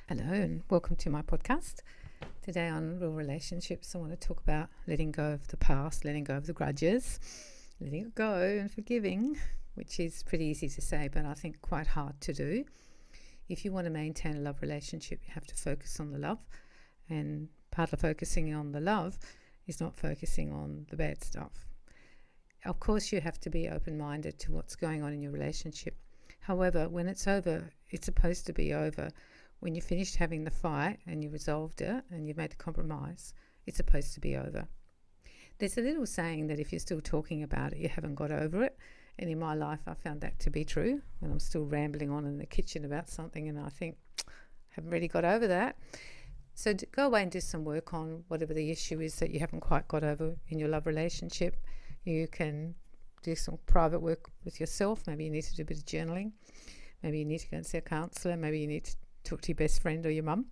Hello and welcome to my podcast. Today on Real Relationships, I want to talk about letting go of the past, letting go of the grudges, letting it go and forgiving, which is pretty easy to say, but I think quite hard to do. If you want to maintain a love relationship, you have to focus on the love, and part of focusing on the love is not focusing on the bad stuff. Of course, you have to be open-minded to what's going on in your relationship. However, when it's over, it's supposed to be over. When you finished having the fight and you resolved it and you've made the compromise, it's supposed to be over. There's a little saying that if you're still talking about it, you haven't got over it. And in my life, I found that to be true when I'm still rambling on in the kitchen about something and I think, I haven't really got over that. So go away and do some work on whatever the issue is that you haven't quite got over in your love relationship. You can do some private work with yourself. Maybe you need to do a bit of journaling. Maybe you need to go and see a counsellor. Maybe you need to talk to your best friend or your mum,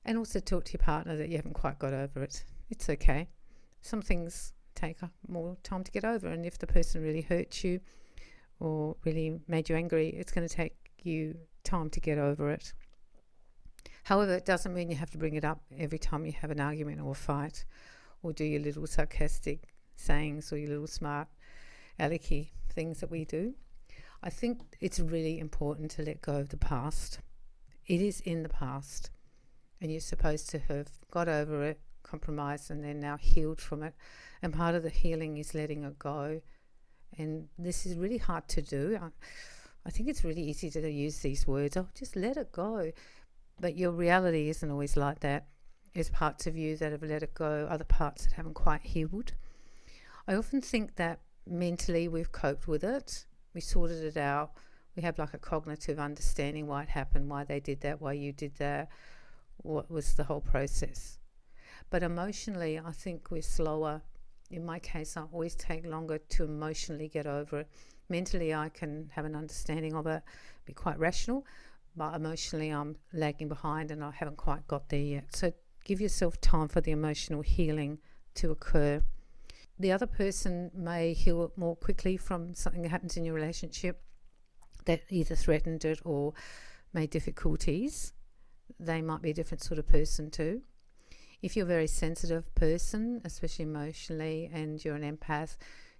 and also talk to your partner that you haven't quite got over it. It's okay. Some things take more time to get over, and if the person really hurt you or really made you angry, it's going to take you time to get over it. However, it doesn't mean you have to bring it up every time you have an argument or a fight, or do your little sarcastic sayings or your little smart alecky things that we do. I think it's really important to let go of the past. It is in the past, and you're supposed to have got over it, compromised, and then now healed from it. And part of the healing is letting it go. And this is really hard to do. I think it's really easy to use these words, oh, just let it go. But your reality isn't always like that. There's parts of you that have let it go, other parts that haven't quite healed. I often think that mentally we've coped with it. We sorted it out. We have like a cognitive understanding why it happened, why they did that, why you did that, what was the whole process. But emotionally, I think we're slower. In my case, I always take longer to emotionally get over it. Mentally, I can have an understanding of it, be quite rational, but emotionally, I'm lagging behind and I haven't quite got there yet. So give yourself time for the emotional healing to occur. The other person may heal more quickly from something that happens in your relationship that either threatened it or made difficulties. They might be a different sort of person too. If you're a very sensitive person, especially emotionally, and you're an empath,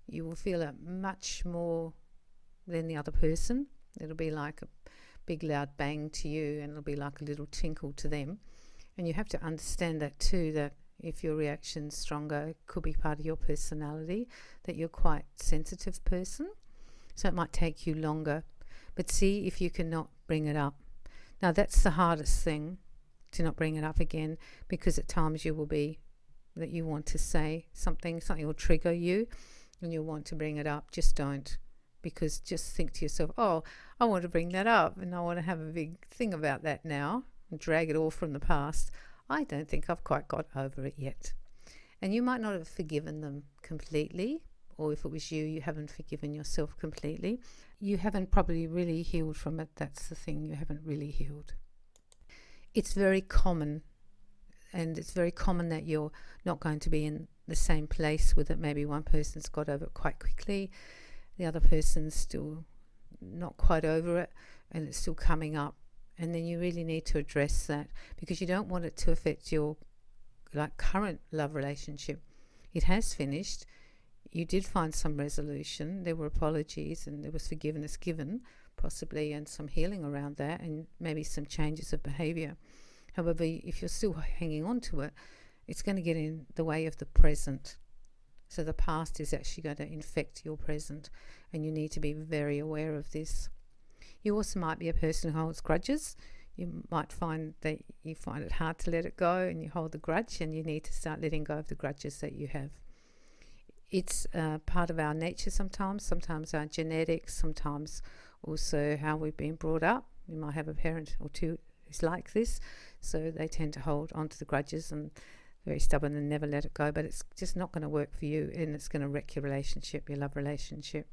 you will feel it much more than the other person. It'll be like a big loud bang to you, and it'll be like a little tinkle to them. And you have to understand that too, that if your reaction's stronger, it could be part of your personality, that you're quite a sensitive person. So it might take you longer. But see if you can not bring it up. Now that's the hardest thing, to not bring it up again, because at times you will be that you want to say something will trigger you and you'll want to bring it up. Just don't, because just think to yourself, oh, I want to bring that up and I want to have a big thing about that now and drag it all from the past. I don't think I've quite got over it yet. And you might not have forgiven them completely, or if it was you, you haven't forgiven yourself completely. You haven't probably really healed from it. That's the thing, you haven't really healed. It's very common, and it's very common that you're not going to be in the same place with it. Maybe one person's got over it quite quickly, the other person's still not quite over it, and it's still coming up. And then you really need to address that, because you don't want it to affect your current love relationship. It has finished. You did find some resolution. There were apologies and there was forgiveness given, possibly, and some healing around that, and maybe some changes of behaviour. However, if you're still hanging on to it, it's going to get in the way of the present. So the past is actually going to infect your present, and you need to be very aware of this. You also might be a person who holds grudges. You might find that you find it hard to let it go and you hold the grudge, and you need to start letting go of the grudges that you have. It's part of our nature sometimes our genetics, sometimes also how we've been brought up. You might have a parent or two who's like this, so they tend to hold onto the grudges and very stubborn and never let it go, but it's just not going to work for you, and it's going to wreck your relationship, your love relationship.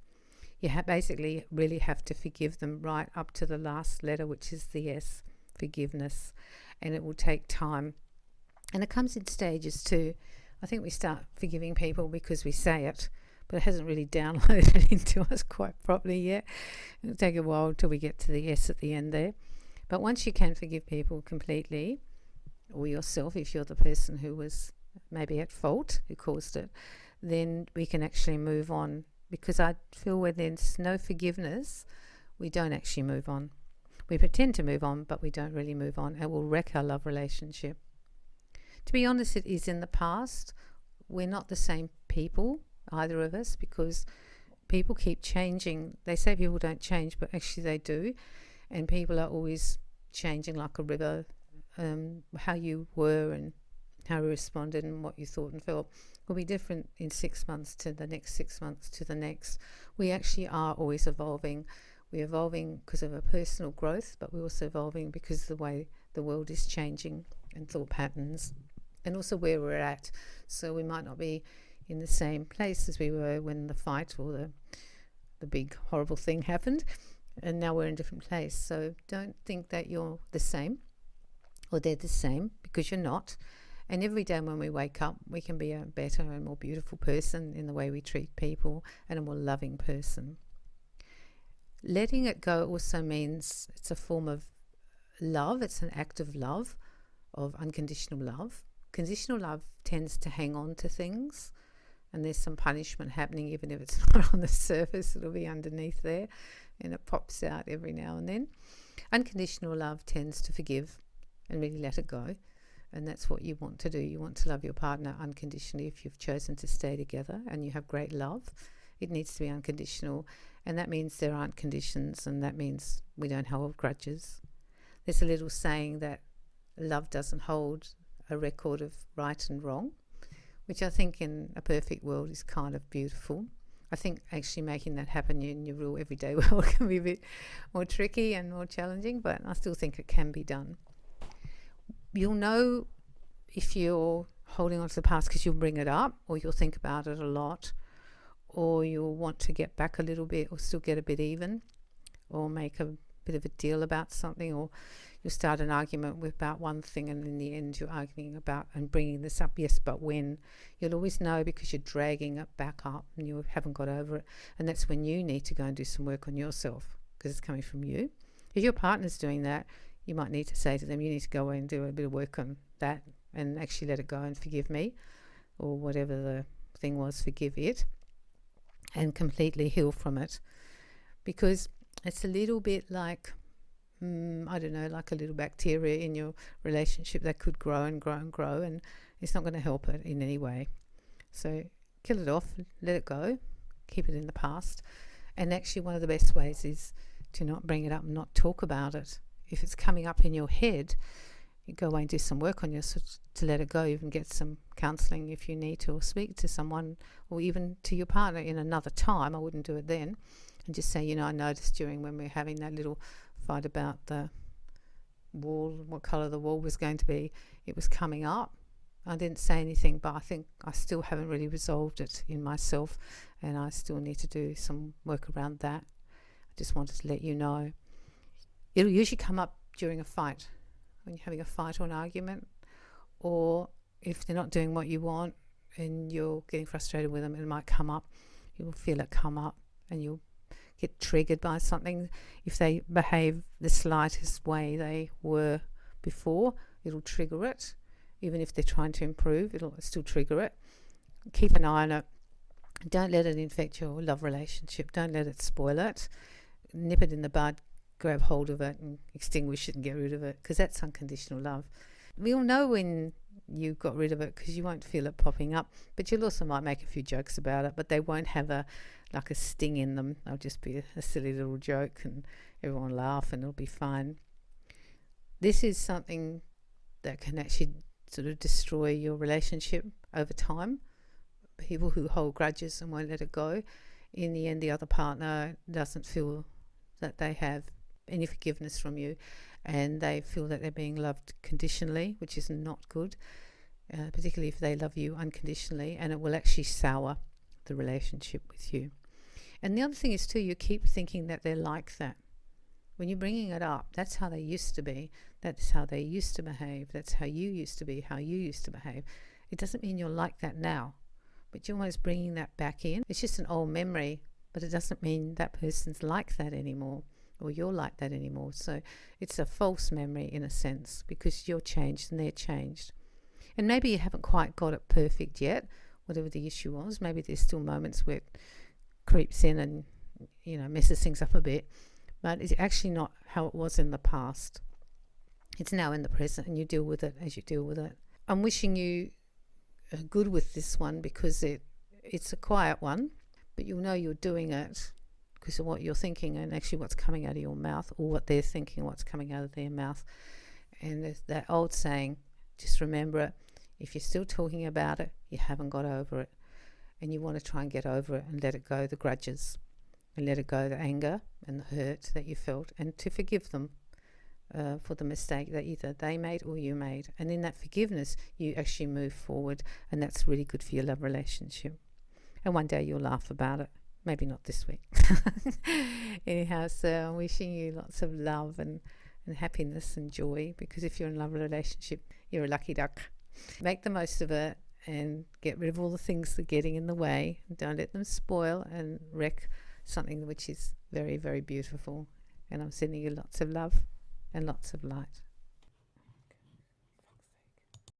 You basically really have to forgive them right up to the last letter, which is the S, forgiveness, and it will take time. And it comes in stages too. I think we start forgiving people because we say it, but it hasn't really downloaded into us quite properly yet. It'll take a while till we get to the S at the end there. But once you can forgive people completely, or yourself, if you're the person who was maybe at fault, who caused it, then we can actually move on. Because I feel when there's no forgiveness, we don't actually move on. We pretend to move on, but we don't really move on, and we'll wreck our love relationship. To be honest, it is in the past. We're not the same people, either of us, because people keep changing. They say people don't change, but actually they do. And people are always changing like a river. How you were and how you responded and what you thought and felt will be different in 6 months to the next 6 months to the next. We actually are always evolving. We're evolving because of our personal growth, but we're also evolving because of the way the world is changing and thought patterns, and also where we're at. So we might not be in the same place as we were when the fight or the big horrible thing happened, and now we're in a different place. So don't think that you're the same or they're the same, because you're not. And every day when we wake up, we can be a better and more beautiful person in the way we treat people, and a more loving person. Letting it go also means it's a form of love. It's an act of love, of unconditional love. Conditional love tends to hang on to things, and there's some punishment happening, even if it's not on the surface, it'll be underneath there, and it pops out every now and then. Unconditional love tends to forgive and really let it go, and that's what you want to do. You want to love your partner unconditionally. If you've chosen to stay together and you have great love, it needs to be unconditional, and that means there aren't conditions, and that means we don't hold grudges. There's a little saying that love doesn't hold a record of right and wrong, which I think in a perfect world is kind of beautiful. I think actually making that happen in your real everyday world can be a bit more tricky and more challenging, but I still think it can be done. You'll know if you're holding on to the past because you'll bring it up, or you'll think about it a lot, or you'll want to get back a little bit, or still get a bit even, or make a bit of a deal about something, or you'll start an argument about one thing, and in the end you're arguing about and bringing this up, yes, but when. You'll always know because you're dragging it back up and you haven't got over it, and that's when you need to go and do some work on yourself, because it's coming from you. If your partner's doing that, you might need to say to them, you need to go away and do a bit of work on that and actually let it go and forgive me, or whatever the thing was, forgive it and completely heal from it. Because it's a little bit like, I don't know, like a little bacteria in your relationship that could grow and grow and grow, and it's not going to help it in any way. So kill it off, let it go, keep it in the past. And actually one of the best ways is to not bring it up and not talk about it. If it's coming up in your head, you go away and do some work on yourself to let it go. You can get some counselling if you need to, or speak to someone, or even to your partner in another time. I wouldn't do it then. And just say, I noticed during when we were having that little fight about the wall, what colour the wall was going to be, it was coming up. I didn't say anything, but I think I still haven't really resolved it in myself, and I still need to do some work around that. I just wanted to let you know. It'll usually come up during a fight, when you're having a fight or an argument, or if they're not doing what you want and you're getting frustrated with them, it might come up. You'll feel it come up and you'll get triggered by something. If they behave the slightest way they were before, it'll trigger it. Even if they're trying to improve, it'll still trigger it. Keep an eye on it. Don't let it infect your love relationship. Don't let it spoil it. Nip it in the bud. Grab hold of it and extinguish it and get rid of it, because that's unconditional love. We'll know when you got rid of it because you won't feel it popping up, but you'll also might make a few jokes about it, but they won't have a sting in them. They'll just be a silly little joke and everyone laugh and it'll be fine. This is something that can actually sort of destroy your relationship over time. People who hold grudges and won't let it go, in the end the other partner doesn't feel that they have any forgiveness from you, and they feel that they're being loved conditionally, which is not good, particularly if they love you unconditionally, and it will actually sour the relationship with you. And the other thing is too, you keep thinking that they're like that. When you're bringing it up, that's how they used to be, that's how they used to behave, that's how you used to be, how you used to behave. It doesn't mean you're like that now, but you're almost bringing that back in. It's just an old memory, but it doesn't mean that person's like that anymore. or you're like that anymore. So it's a false memory in a sense, because you're changed and they're changed. And maybe you haven't quite got it perfect yet, whatever the issue was. Maybe there's still moments where it creeps in and, messes things up a bit. But it's actually not how it was in the past. It's now in the present, and you deal with it as you deal with it. I'm wishing you good with this one, because it's a quiet one, but you'll know you're doing it because of what you're thinking and actually what's coming out of your mouth, or what they're thinking, what's coming out of their mouth. And there's that old saying, just remember it. If you're still talking about it, you haven't got over it. And you want to try and get over it and let it go, the grudges, and let it go, the anger and the hurt that you felt, and to forgive them for the mistake that either they made or you made. And in that forgiveness, you actually move forward, and that's really good for your love relationship. And one day you'll laugh about it. Maybe not this week. Anyhow, so I'm wishing you lots of love and happiness and joy, because if you're in a love relationship, you're a lucky duck. Make the most of it and get rid of all the things that are getting in the way. Don't let them spoil and wreck something which is very, very beautiful. And I'm sending you lots of love and lots of light.